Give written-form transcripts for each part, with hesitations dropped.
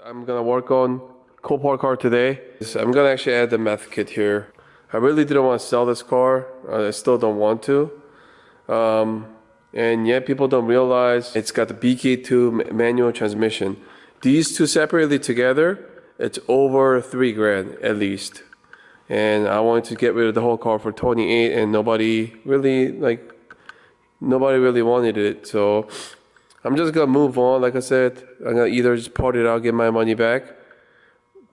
I'm gonna work on Copart car today. I'm gonna actually add the METH kit here. I really didn't want to sell this car. I still don't want to. And yeah, people don't realize it's got the BK2 manual transmission. These two separately together, it's over 3 grand at least. And I wanted to get rid of the whole car for 28, and nobody really wanted it. So I'm just gonna move on. Like I said, I'm gonna either just part it out, get my money back,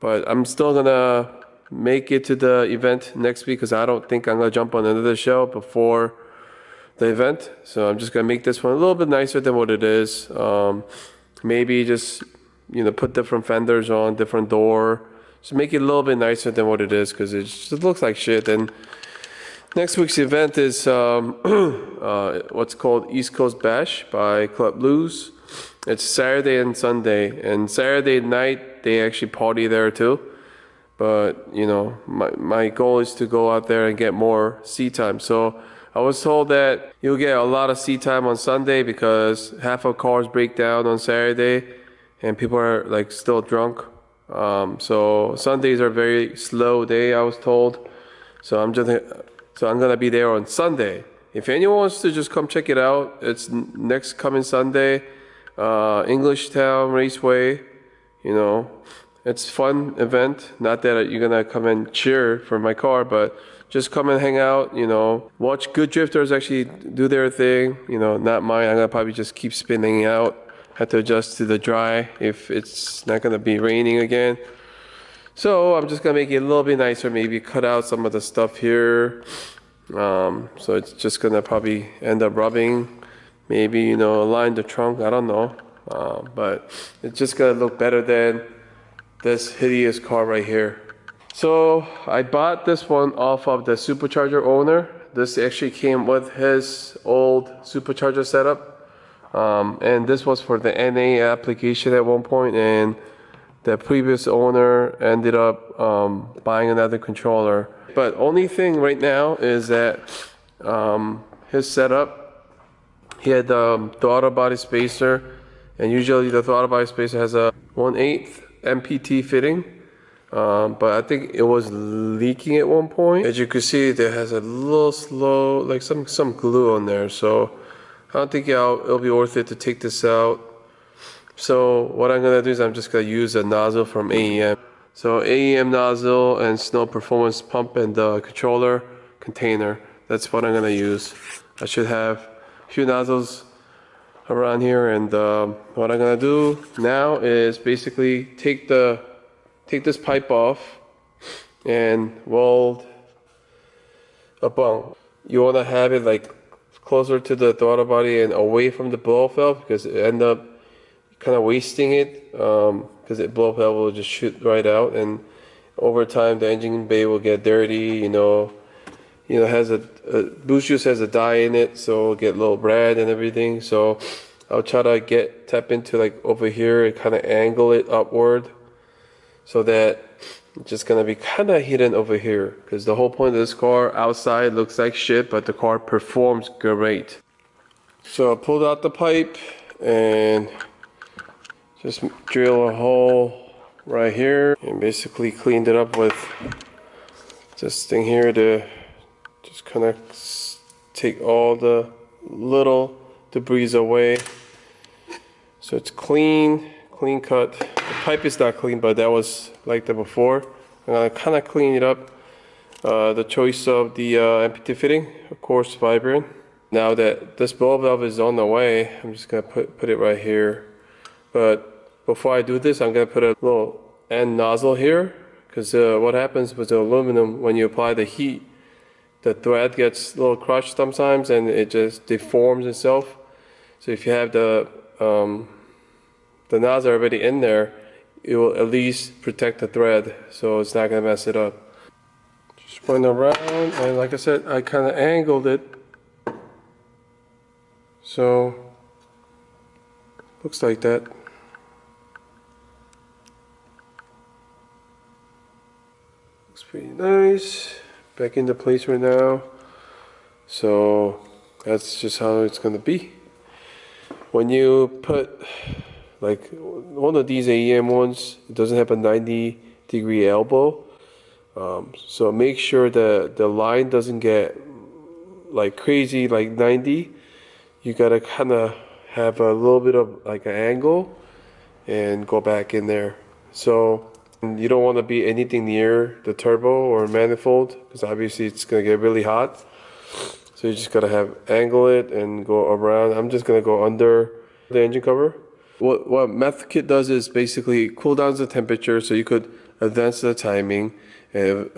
but I'm still gonna make it to the event next week because I don't think I'm gonna jump on another show before the event. So I'm just gonna make this one a little bit nicer than what it is. Maybe just put different fenders on, different door, just make it a little bit nicer than what it is because it just looks like shit. And next week's event is what's called East Coast Bash by Club Blues. It's Saturday and Sunday, and Saturday night they actually party there too. But my goal is to go out there and get more seat time. So I was told that you'll get a lot of seat time on Sunday because half of cars break down on Saturday, and people are like still drunk. So Sundays are very slow day, I was told. So I'm gonna be there on Sunday. If anyone wants to just come check it out, it's next coming Sunday, English Town Raceway. It's fun event. Not that you're gonna come and cheer for my car, but just come and hang out. Watch good drifters actually do their thing. Not mine. I'm gonna probably just keep spinning out. Have to adjust to the dry if it's not gonna be raining again. So I'm just gonna make it a little bit nicer, maybe cut out some of the stuff here. So it's just gonna probably end up rubbing, maybe align the trunk, I don't know. But it's just gonna look better than this hideous car right here. So I bought this one off of the supercharger owner. This actually came with his old supercharger setup. And this was for the NA application at one point, and the previous owner ended up buying another controller. But only thing right now is that his setup, he had the throttle body spacer, and usually the throttle body spacer has a 1/8 MPT fitting, but I think it was leaking at one point. As you can see, there has a little slow, like some glue on there, so I don't think it'll be worth it to take this out. So what I'm gonna do is I'm just gonna use a nozzle from AEM. So AEM nozzle and Snow Performance pump and the controller container. That's what I'm gonna use. I should have a few nozzles around here, and what I'm gonna do now is basically take this pipe off and weld a bung. You wanna have it like closer to the throttle body and away from the blow valve because it end up kind of wasting it because the blow valve will just shoot right out, and over time the engine bay will get dirty. Has a boost juice has a dye in it, so it'll get a little red and everything. So I'll try to tap into like over here and kind of angle it upward so that it's just gonna be kind of hidden over here, because the whole point of this car outside looks like shit, but the car performs great. So I pulled out the pipe and just drill a hole right here and basically cleaned it up with this thing here to just kind of take all the little debris away. So it's clean cut. The pipe is not clean, but that was like that before. I'm gonna kind of clean it up. The choice of the MPT fitting, of course, Vibrant. Now that this blow valve is on the way, I'm just gonna put it right here. But before I do this, I'm gonna put a little end nozzle here, because what happens with the aluminum when you apply the heat, the thread gets a little crushed sometimes and it just deforms itself. So if you have the nozzle already in there, it will at least protect the thread, so it's not gonna mess it up. Just went around, and like I said, I kind of angled it, so looks like that. Looks pretty nice. Back into place right now. So that's just how it's gonna be. When you put Like one of these AEM ones, it doesn't have a 90-degree elbow. So make sure the line doesn't get like crazy, like 90. You gotta kind of have a little bit of like an angle and go back in there. So you don't want to be anything near the turbo or manifold because obviously it's gonna get really hot. So you just gotta have angle it and go around. I'm just gonna go under the engine cover. What METH kit does is basically cool down the temperature so you could advance the timing and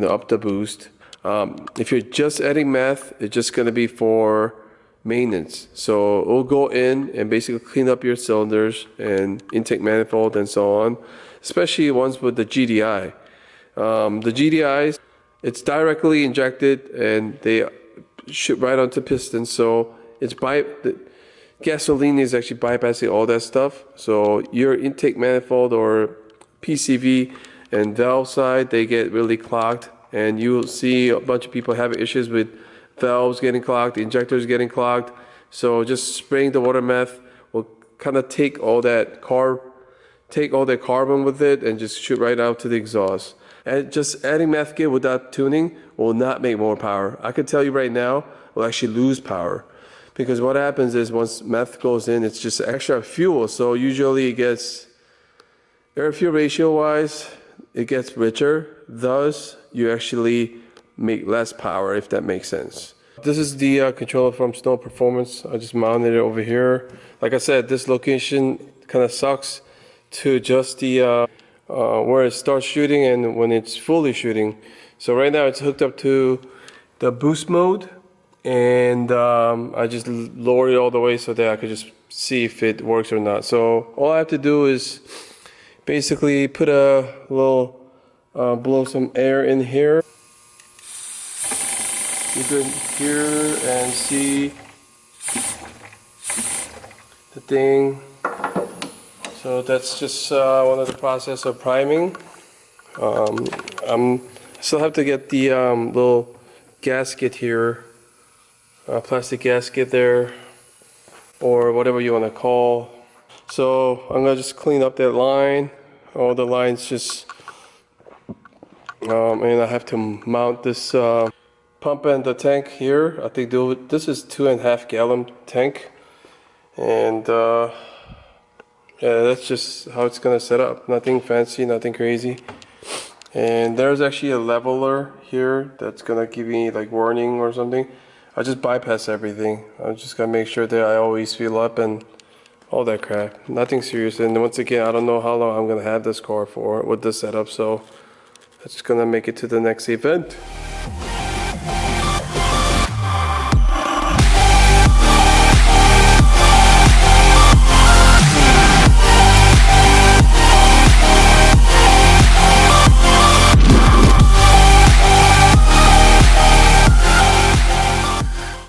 up the boost. If you're just adding METH, it's just gonna be for maintenance. So it'll go in and basically clean up your cylinders and intake manifold and so on, especially ones with the GDI. The GDIs, it's directly injected and they shoot right onto pistons, so the gasoline is actually bypassing all that stuff. So your intake manifold or PCV and valve side, they get really clogged, and you'll see a bunch of people having issues with valves getting clogged, the injectors getting clogged. So just spraying the water METH will kind of take all that carbon with it and just shoot right out to the exhaust. And just adding METH kit without tuning will not make more power. I can tell you right now, we'll actually lose power. Because what happens is once METH goes in, it's just extra fuel. So usually it gets, air fuel ratio wise, it gets richer. Thus, you actually make less power, if that makes sense. This is the controller from Snow Performance. I just mounted it over here. Like I said, this location kind of sucks to adjust the where it starts shooting and when it's fully shooting. So right now it's hooked up to the boost mode, and I just lowered it all the way so that I could just see if it works or not. So all I have to do is basically put a little blow some air in here. You can hear and see the thing. So that's just one of the process of priming. I still have to get the little gasket here, plastic gasket there, or whatever you want to call. So I'm gonna just clean up that line. All the lines just, and I have to mount this pump and the tank here. I think this is 2.5 gallon tank, and yeah, that's just how it's gonna set up. Nothing fancy, nothing crazy. And there's actually a leveler here that's gonna give me like warning or something. I just bypass everything. I'm just gonna make sure that I always fill up and all that crap. Nothing serious. And once again, I don't know how long I'm gonna have this car for with this setup, so I'm just gonna make it to the next event.